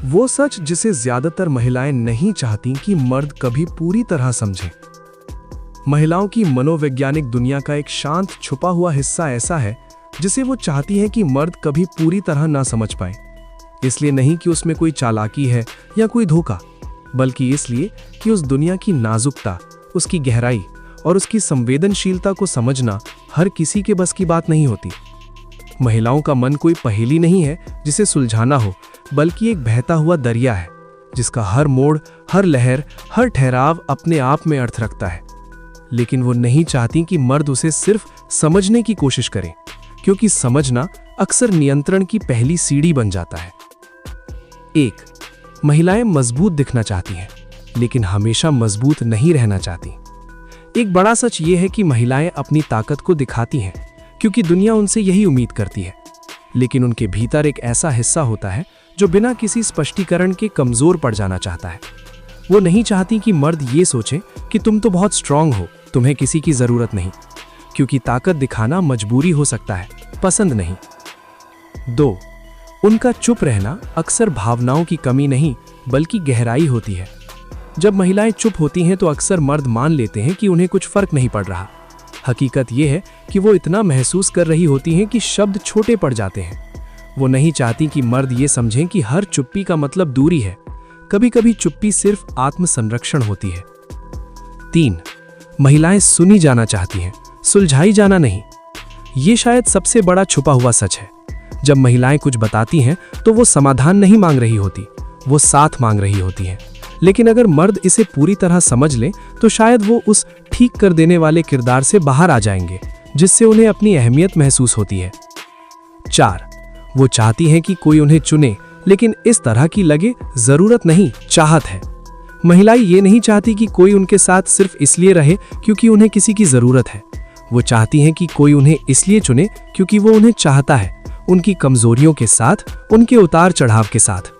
वो सच जिसे ज्यादातर महिलाएं नहीं चाहती कि मर्द कभी पूरी तरह समझें। महिलाओं की मनोवैज्ञानिक दुनिया का एक शांत छुपा हुआ हिस्सा ऐसा है जिसे वो चाहती है कि मर्द कभी पूरी तरह ना समझ पाए। इसलिए नहीं कि उसमें कोई चालाकी है या कोई धोखा, बल्कि इसलिए कि उस दुनिया की नाजुकता, उसकी गहराई और उसकी संवेदनशीलता को समझना हर किसी के बस की बात नहीं होती। महिलाओं का मन कोई पहेली नहीं है जिसे सुलझाना हो, बल्कि एक बहता हुआ दरिया है जिसका हर मोड़, हर लहर, हर ठहराव अपने आप में अर्थ रखता है। लेकिन वो नहीं चाहती कि मर्द उसे सिर्फ समझने की कोशिश करें, क्योंकि समझना अक्सर नियंत्रण की पहली सीढ़ी बन जाता है। 1. महिलाएं मजबूत दिखना चाहती हैं, लेकिन हमेशा मजबूत नहीं रहना चाहती। एक बड़ा सच ये है कि महिलाएं अपनी ताकत को दिखाती हैं क्योंकि दुनिया उनसे यही उम्मीद करती है, लेकिन उनके भीतर एक ऐसा हिस्सा होता है जो बिना किसी स्पष्टीकरण के कमजोर पड़ जाना चाहता है। वो नहीं चाहती कि मर्द ये सोचे कि तुम तो बहुत स्ट्रांग हो, तुम्हें किसी की जरूरत नहीं, क्योंकि ताकत दिखाना मजबूरी हो सकता है, पसंद नहीं। 2. उनका चुप रहना अक्सर भावनाओं की कमी नहीं बल्कि गहराई होती है। जब महिलाएं चुप होती हैं तो अक्सर मर्द मान लेते हैं कि उन्हें कुछ फर्क नहीं पड़ रहा। हकीकत यह है कि वो इतना महसूस कर रही होती हैं कि शब्द छोटे पड़ जाते हैं। वो नहीं चाहती कि मर्द ये समझें कि हर चुप्पी का मतलब दूरी है। कभी कभी चुप्पी सिर्फ आत्मसंरक्षण होती है। 3. महिलाएं सुनी जाना चाहती हैं, सुलझाई जाना नहीं। ये शायद सबसे बड़ा छुपा हुआ सच है। जब महिलाएं कुछ बताती हैं तो वो समाधान नहीं मांग रही होती, वो साथ मांग रही होती हैं। लेकिन अगर मर्द इसे पूरी तरह समझ ले तो शायद वो उस ठीक कर देने वाले किरदार से बाहर आ जाएंगे जिससे उन्हें अपनी अहमियत महसूस होती है। 4. वो चाहती हैं कि कोई उन्हें चुने, लेकिन इस तरह की लगे जरूरत नहीं, चाहत है। महिलाएं ये नहीं चाहती कि कोई उनके साथ सिर्फ इसलिए रहे क्योंकि उन्हें किसी की जरूरत है। वो चाहती हैं कि कोई उन्हें इसलिए चुने क्योंकि वो उन्हें चाहता है, उनकी कमजोरियों के साथ, उनके उतार चढ़ाव के साथ।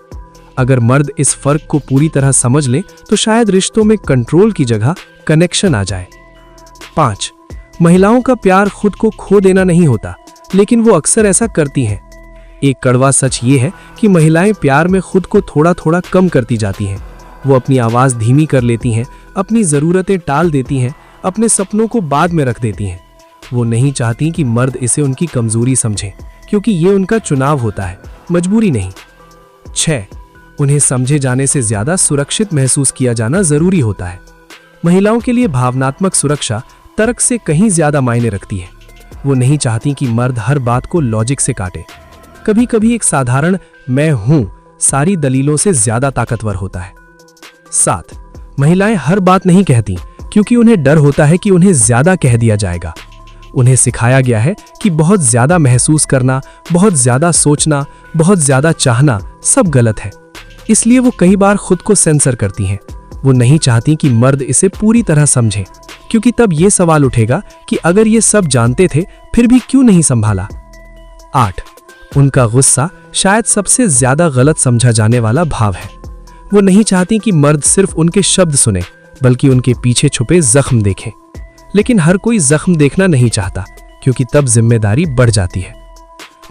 अगर मर्द इस फर्क को पूरी तरह समझ ले तो शायद रिश्तों में कंट्रोल की जगह कनेक्शन आ जाए। 5. महिलाओं का प्यार खुद को खो देना नहीं होता, लेकिन वो अक्सर ऐसा करती हैं। एक कड़वा सच ये है कि महिलाएं प्यार में खुद को थोड़ा थोड़ा कम करती जाती हैं। वो अपनी आवाज धीमी कर लेती हैं, अपनी जरूरतें टाल देती हैं, अपने सपनों को बाद में रख देती हैं। वो नहीं चाहती कि मर्द इसे उनकी कमजोरी समझें, क्योंकि ये उनका चुनाव होता है, मजबूरी नहीं। 6. उन्हें समझे जाने से ज्यादा सुरक्षित महसूस किया जाना जरूरी होता है। महिलाओं के लिए भावनात्मक सुरक्षा तर्क से कहीं ज्यादा मायने रखती है। वो नहीं चाहती कि मर्द हर बात को लॉजिक से काटे। कभी कभी एक साधारण मैं हूं सारी दलीलों से ज्यादा ताकतवर होता है। 7. महिलाएं हर बात नहीं कहती क्योंकि उन्हें डर होता है कि उन्हें ज्यादा कह दिया जाएगा। उन्हें सिखाया गया है कि बहुत ज्यादा महसूस करना, बहुत ज्यादा सोचना, बहुत ज्यादा चाहना सब गलत है। इसलिए वो कई बार खुद को सेंसर करती हैं। वो नहीं चाहती कि मर्द इसे पूरी तरह समझे, क्योंकि तब ये सवाल उठेगा कि अगर ये सब जानते थे फिर भी क्यों नहीं संभाला। 8. उनका गुस्सा शायद सबसे ज्यादा गलत समझा जाने वाला भाव है। वो नहीं चाहती कि मर्द सिर्फ उनके शब्द सुने, बल्कि उनके पीछे छुपे जख्म देखें। लेकिन हर कोई जख्म देखना नहीं चाहता, क्योंकि तब जिम्मेदारी बढ़ जाती है।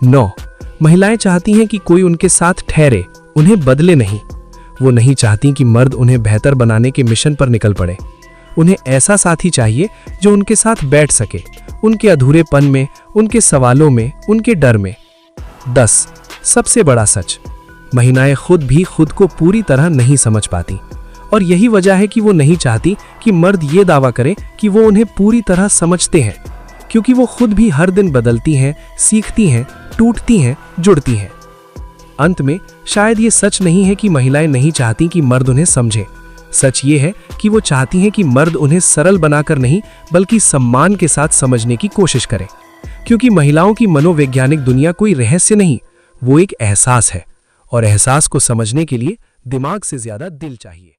9. महिलाएं चाहती हैं कि कोई उनके साथ ठहरे, उन्हें बदले नहीं। वो नहीं चाहती कि मर्द उन्हें बेहतर बनाने के मिशन पर निकल पड़े। उन्हें ऐसा साथी चाहिए जो उनके साथ बैठ सके, उनके अधूरेपन में, उनके सवालों में, उनके डर में। 10. सबसे बड़ा सच, महिलाएं खुद भी खुद को पूरी तरह नहीं समझ पाती, और यही वजह है कि वो नहीं चाहती कि मर्द ये दावा करे कि वो उन्हें पूरी तरह समझते हैं, क्योंकि वो खुद भी हर दिन बदलती हैं, सीखती हैं, टूटती हैं, जुड़ती हैं। अंत में शायद ये सच नहीं है कि महिलाएं नहीं चाहती कि मर्द उन्हें समझे। सच ये है कि वो चाहती हैं कि मर्द उन्हें सरल बनाकर नहीं, बल्कि सम्मान के साथ समझने की कोशिश करें, क्योंकि महिलाओं की मनोवैज्ञानिक दुनिया कोई रहस्य नहीं, वो एक एहसास है, और एहसास को समझने के लिए दिमाग से ज्यादा दिल चाहिए।